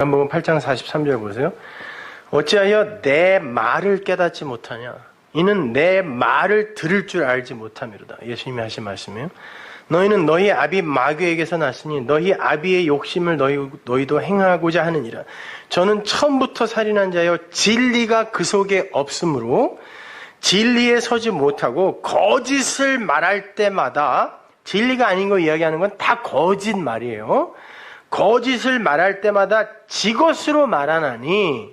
요한복음 8장 43절 보세요. 어찌하여 내 말을 깨닫지 못하냐? 이는 내 말을 들을 줄 알지 못함이로다. 예수님이 하신 말씀이에요. 너희는 너희 아비 마귀에게서 났으니 너희 아비의 욕심을 너희도 행하고자 하느니라. 저는 처음부터 살인한 자여 진리가 그 속에 없으므로 진리에 서지 못하고 거짓을 말할 때마다, 진리가 아닌 거 이야기하는 건 다 거짓말이에요. 거짓을 말할 때마다 지것으로 말하나니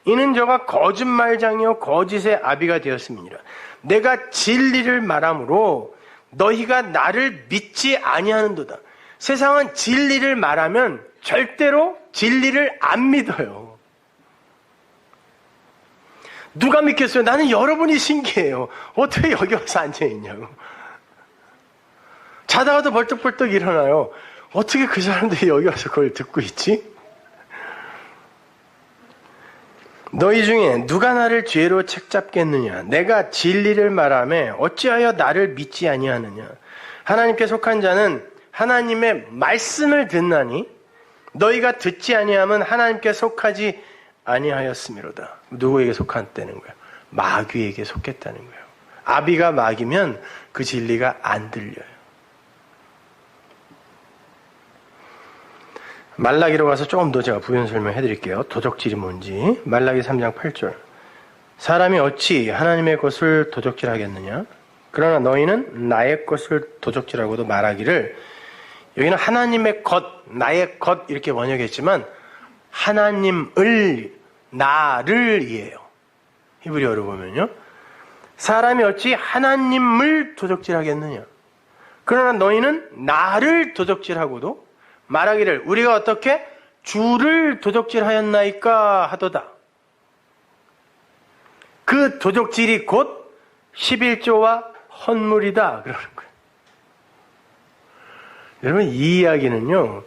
이는 저가 거짓말장이요 거짓의 아비가 되었음이니라. 내가 진리를 말함으로 너희가 나를 믿지 아니하는도다. 세상은 진리를 말하면 절대로 진리를 안 믿어요. 누가 믿겠어요? 나는 여러분이 신기해요. 어떻게 여기 와서 앉아있냐고. 자다가도 벌떡벌떡 일어나요. 어떻게 그 사람들이 여기 와서 그걸 듣고 있지? 너희 중에 누가 나를 죄로 책잡겠느냐? 내가 진리를 말하매 어찌하여 나를 믿지 아니하느냐? 하나님께 속한 자는 하나님의 말씀을 듣나니 너희가 듣지 아니하면 하나님께 속하지 아니하였음이로다. 누구에게 속한다는 거야? 마귀에게 속했다는 거예요. 아비가 마귀면 그 진리가 안 들려요. 말라기로 가서 조금 더 제가 부연 설명해 드릴게요. 도적질이 뭔지. 말라기 3장 8절. 사람이 어찌 하나님의 것을 도적질하겠느냐? 그러나 너희는 나의 것을 도적질하고도 말하기를, 여기는 하나님의 것, 나의 것 이렇게 번역했지만 하나님을, 나를 이해요. 히브리어로 보면요. 사람이 어찌 하나님을 도적질하겠느냐? 그러나 너희는 나를 도적질하고도 말하기를 우리가 어떻게 주를 도적질하였나이까 하도다. 그 도적질이 곧 11조와 헌물이다 그러는 거예요. 여러분, 이 이야기는요,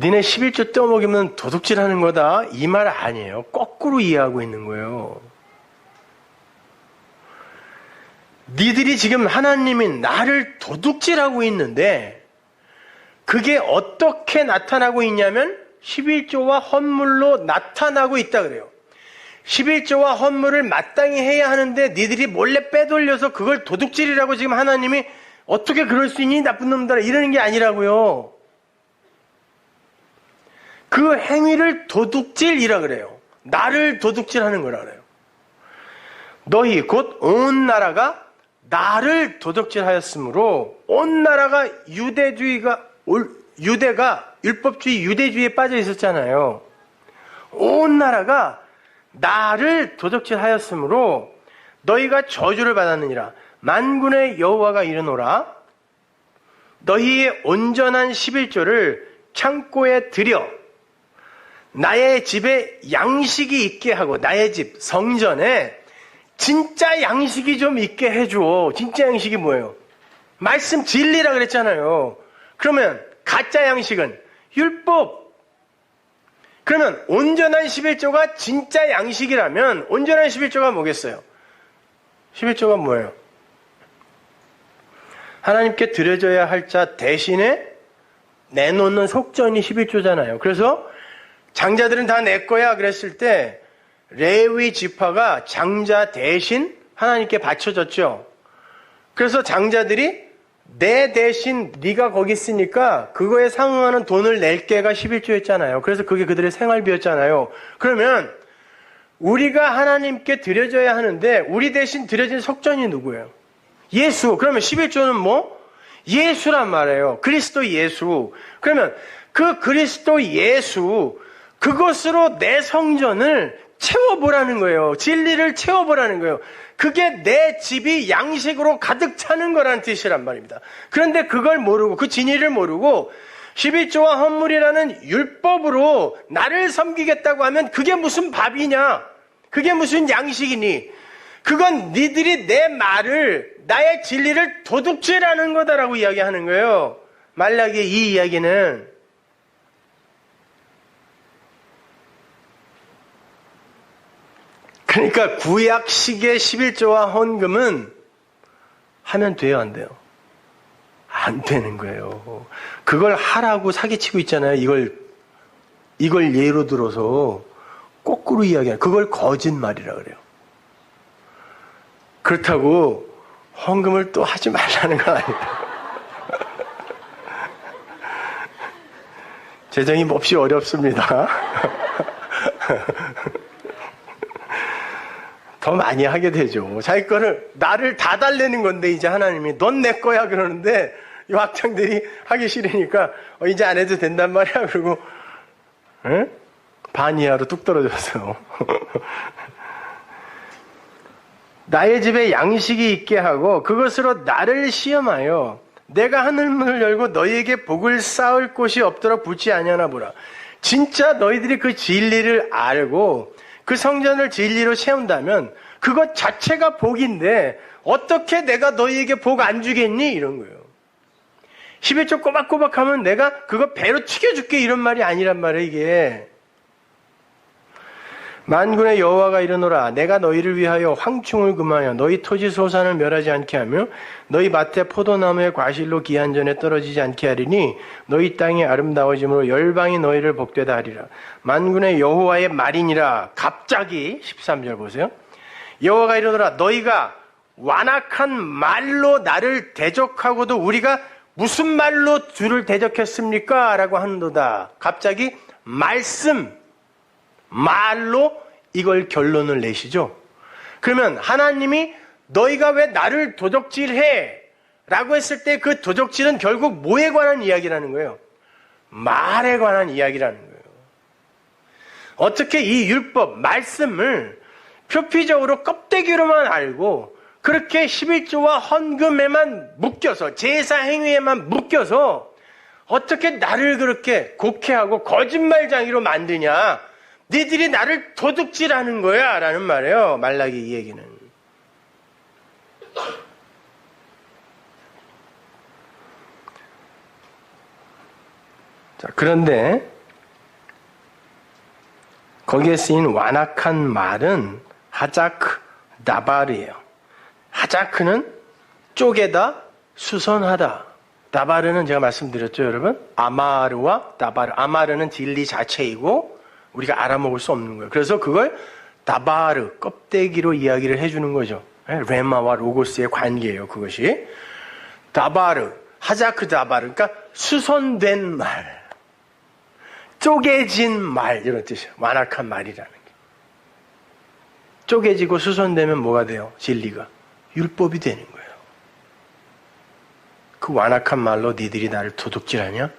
니네 11조 떼어먹이면 도둑질하는 거다 이 말 아니에요. 거꾸로 이해하고 있는 거예요. 니들이 지금 하나님이 나를 도둑질하고 있는데 그게 어떻게 나타나고 있냐면 11조와 헌물로 나타나고 있다 그래요. 11조와 헌물을 마땅히 해야 하는데 니들이 몰래 빼돌려서 그걸 도둑질이라고 지금 하나님이 어떻게 그럴 수 있니 나쁜 놈들아 이러는 게 아니라고요. 그 행위를 도둑질이라 그래요. 나를 도둑질하는 거라 그래요. 너희 곧 온 나라가 나를 도둑질하였으므로, 온 나라가 유대가 율법주의 유대주의에 빠져 있었잖아요. 온 나라가 나를 도적질하였으므로 너희가 저주를 받았느니라. 만군의 여호와가 이르노라. 너희의 온전한 11조를 창고에 들여 나의 집에 양식이 있게 하고, 나의 집 성전에 진짜 양식이 좀 있게 해줘. 진짜 양식이 뭐예요? 말씀 진리라 그랬잖아요. 그러면 가짜 양식은 율법. 그러면 온전한 11조가 진짜 양식이라면 온전한 11조가 뭐겠어요? 11조가 뭐예요? 하나님께 드려져야 할 자 대신에 내놓는 속전이 11조잖아요. 그래서 장자들은 다 내 거야 그랬을 때 레위 지파가 장자 대신 하나님께 바쳐졌죠. 그래서 장자들이 내 대신 네가 거기 있으니까 그거에 상응하는 돈을 낼게가 11조였잖아요. 그래서 그게 그들의 생활비였잖아요. 그러면 우리가 하나님께 드려져야 하는데 우리 대신 드려진 속전이 누구예요? 예수. 그러면 11조는 뭐? 예수란 말이에요. 그리스도 예수. 그러면 그 그리스도 예수, 그것으로 내 성전을 채워보라는 거예요. 진리를 채워보라는 거예요. 그게 내 집이 양식으로 가득 차는 거라는 뜻이란 말입니다. 그런데 그걸 모르고, 그 진리를 모르고 11조와 헌물이라는 율법으로 나를 섬기겠다고 하면 그게 무슨 밥이냐? 그게 무슨 양식이니? 그건 니들이 내 말을, 나의 진리를 도둑질하는 거다라고 이야기하는 거예요. 말라기의 이 이야기는. 그러니까 구약식의 11조와 헌금은 하면 돼요, 안 돼요? 안 되는 거예요. 그걸 하라고 사기치고 있잖아요. 이걸 이걸 예로 들어서 거꾸로 이야기하는, 그걸 거짓말이라 그래요. 그렇다고 헌금을 또 하지 말라는 건 아니에요. 재정이 몹시 어렵습니다. 더 많이 하게 되죠. 자기 거를, 나를 다 달래는 건데, 이제 하나님이 넌 내 거야 그러는데, 이 학생들이 하기 싫으니까 이제 안 해도 된단 말이야. 그리고 반 이하로 뚝 떨어졌어요. 나의 집에 양식이 있게 하고 그것으로 나를 시험하여 내가 하늘문을 열고 너희에게 복을 쌓을 곳이 없도록 붙지 아니하나 보라. 진짜 너희들이 그 진리를 알고 그 성전을 진리로 채운다면 그것 자체가 복인데 어떻게 내가 너희에게 복 안 주겠니? 이런 거예요. 11조 꼬박꼬박 하면 내가 그거 배로 튀겨줄게 이런 말이 아니란 말이에요. 이게 만군의 여호와가 이르노라. 내가 너희를 위하여 황충을 금하여 너희 토지 소산을 멸하지 않게 하며 너희 밭에 포도나무의 과실로 기한전에 떨어지지 않게 하리니 너희 땅이 아름다워짐으로 열방이 너희를 복되다 하리라. 만군의 여호와의 말이니라. 갑자기 13절 보세요. 여호와가 이르노라. 너희가 완악한 말로 나를 대적하고도 우리가 무슨 말로 주를 대적했습니까? 라고 하는도다. 갑자기 말로 이걸 결론을 내시죠. 그러면 하나님이 너희가 왜 나를 도적질해? 라고 했을 때 그 도적질은 결국 뭐에 관한 이야기라는 거예요? 말에 관한 이야기라는 거예요. 어떻게 이 율법, 말씀을 표피적으로 껍데기로만 알고 그렇게 11조와 헌금에만 묶여서 제사 행위에만 묶여서 어떻게 나를 그렇게 곡해하고 거짓말장이로 만드냐. 니들이 나를 도둑질하는 거야 라는 말이에요. 말라기 이 얘기는. 자, 그런데 거기에 쓰인 완악한 말은 하자크 다바르예요. 하자크는 쪼개다, 수선하다. 다바르는 제가 말씀드렸죠, 여러분? 아마르와 다바르. 아마르는 진리 자체이고 우리가 알아먹을 수 없는 거예요. 그래서 그걸 다바르, 껍데기로 이야기를 해주는 거죠. 레마와 로고스의 관계예요, 그것이. 다바르, 하자크 다바르. 그러니까 수선된 말, 쪼개진 말, 이런 뜻이에요. 완악한 말이라는 게. 쪼개지고 수선되면 뭐가 돼요? 진리가. 율법이 되는 거예요. 그 완악한 말로 니들이 나를 도둑질하냐?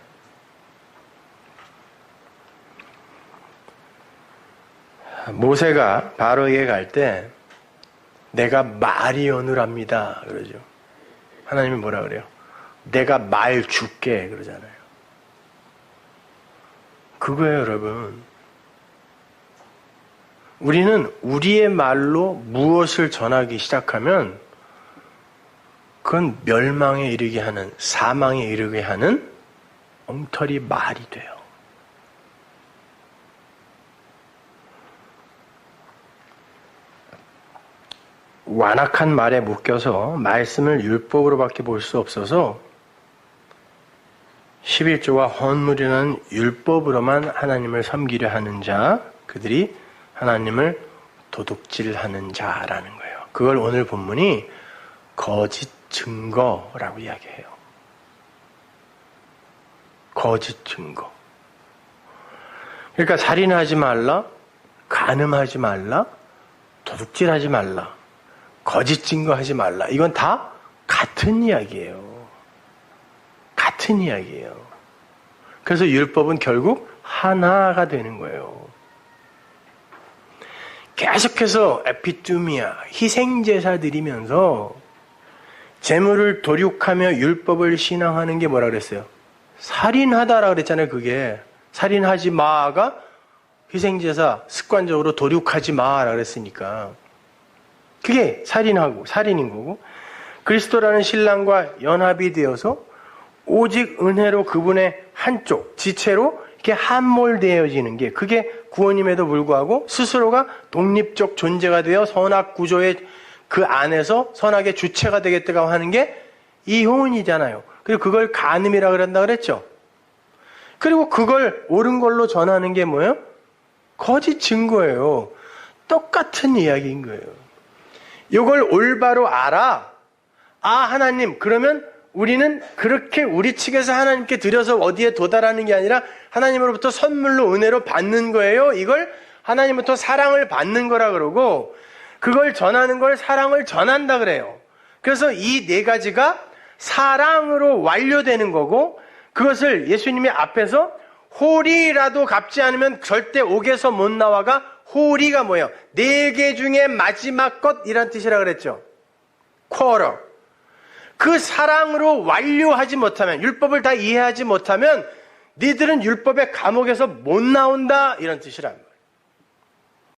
모세가 바로에게 갈 때 내가 말이 어느랍니다 그러죠. 하나님이 뭐라 그래요? 내가 말 줄게 그러잖아요. 그거예요, 여러분. 우리는 우리의 말로 무엇을 전하기 시작하면 그건 멸망에 이르게 하는, 사망에 이르게 하는 엉터리 말이 돼요. 완악한 말에 묶여서 말씀을 율법으로밖에 볼 수 없어서 11조와 헌물이라는 율법으로만 하나님을 섬기려 하는 자, 그들이 하나님을 도둑질하는 자라는 거예요. 그걸 오늘 본문이 거짓 증거라고 이야기해요. 거짓 증거. 그러니까 살인하지 말라, 간음하지 말라, 도둑질하지 말라, 거짓 증거하지 말라. 이건 다 같은 이야기예요. 같은 이야기예요. 그래서 율법은 결국 하나가 되는 거예요. 계속해서 에피투미아, 희생제사 드리면서 재물을 도륙하며 율법을 신앙하는 게 뭐라 그랬어요? 살인하다라 그랬잖아요. 그게 살인하지 마가 희생제사 습관적으로 도륙하지 마라 그랬으니까 그게 살인인 거고, 그리스도라는 신랑과 연합이 되어서 오직 은혜로 그분의 한쪽 지체로 이렇게 함몰되어지는 게, 그게 구원임에도 불구하고 스스로가 독립적 존재가 되어 선악 구조의 그 안에서 선악의 주체가 되겠다고 하는 게 이혼이잖아요. 그리고 그걸 간음이라 그런다 그랬죠. 그리고 그걸 옳은 걸로 전하는 게 뭐예요? 거짓 증거예요. 똑같은 이야기인 거예요. 이걸 올바로 알아. 아, 하나님, 그러면 우리는 그렇게 우리 측에서 하나님께 드려서 어디에 도달하는 게 아니라 하나님으로부터 선물로 은혜로 받는 거예요. 이걸 하나님부터 사랑을 받는 거라 그러고, 그걸 전하는 걸 사랑을 전한다 그래요. 그래서 이 네 가지가 사랑으로 완료되는 거고, 그것을 예수님이 앞에서 호리라도 갚지 않으면 절대 옥에서 못 나와가, 호리가 뭐예요? 4개 중에 마지막 것이란 뜻이라 그랬죠. quarter. 그 사랑으로 완료하지 못하면, 율법을 다 이해하지 못하면 니들은 율법의 감옥에서 못 나온다, 이런 뜻이랍니다.